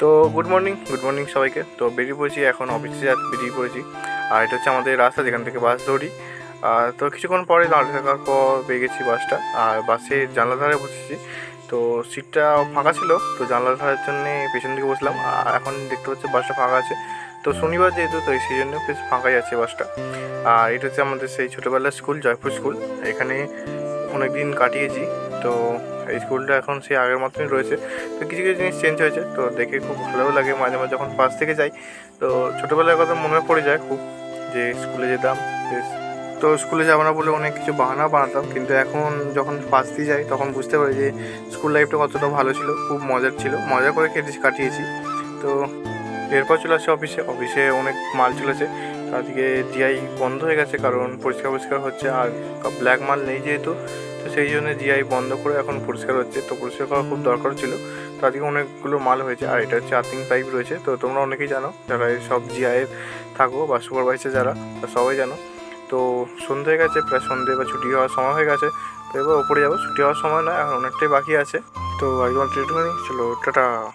তো good morning সবাইকে। তো বেরিয়ে পড়েছি, এখন অফিসে বেরিয়ে পড়েছি। আর এটা হচ্ছে আমাদের রাস্তা, যেখান থেকে বাস ধরি। তো কিছুক্ষণ পরে দাঁড়িয়ে থাকার পর পেয়ে গেছি বাসটা, আর বাসের জানলা ধারে বসেছি। তো সিটটা ফাঁকা ছিল, তো জানলা ধারের জন্যে পেছন দিকে বসলাম। আর এখন দেখতে পাচ্ছি বাসটা ফাঁকা আছে। তো শনিবার যেহেতু, তো সেই জন্য বেশ ফাঁকাই আছে বাসটা। আর এটা হচ্ছে আমাদের সেই ছোটোবেলার স্কুল, জয়পুর স্কুল। এখানে অনেক দিন কাটিয়েছি। তো এই স্কুলটা এখন সেই আগের মতনই রয়েছে। তো কিছু কিছু জিনিস চেঞ্জ হয়েছে, তো দেখে খুব ভালোও লাগে। মাঝে মাঝে যখন পাশ থেকে যাই, তো ছোটোবেলার কথা মনে পড়ে যায় খুব, যে স্কুলে যেতাম। তো স্কুলে যাবো না বলে অনেক কিছু বাহানা বানাতাম, কিন্তু এখন যখন পাশ দিয়ে যাই তখন বুঝতে পারি যে স্কুল লাইফটা কতটা ভালো ছিল, খুব মজার ছিল, মজা করে কাটিয়েছি। তো এরপর চলে আসছে অফিসে অনেক মাল চলেছে। আজকে জিআই বন্ধ হয়ে গেছে, কারণ পরিষ্কার হচ্ছে। আর ব্ল্যাক মাল নেই যেহেতু, তো সেই জন্য জিআই বন্ধ করে এখন পরিষ্কার হচ্ছে। তো পরিষ্কার করা খুব দরকার ছিল, তো আজকে অনেকগুলো মাল হয়েছে। আর এটা হচ্ছে আর্থিং পাইপ রয়েছে। তো তোমরা অনেকেই জানো, যারা এই সব জিআইয়ের থাকো বা সুপারভাইজার যারা, সবাই জানো। তো সন্ধে হয়ে গেছে, প্রায় সন্ধে বা ছুটি হওয়ার সময় হয়ে গেছে। তো এবার ওপরে যাবো, ছুটি হওয়ার সময় নয়, এখন অনেকটাই বাকি আছে। তো আজকে ট্রিটমেন্ট চলো, টাটা।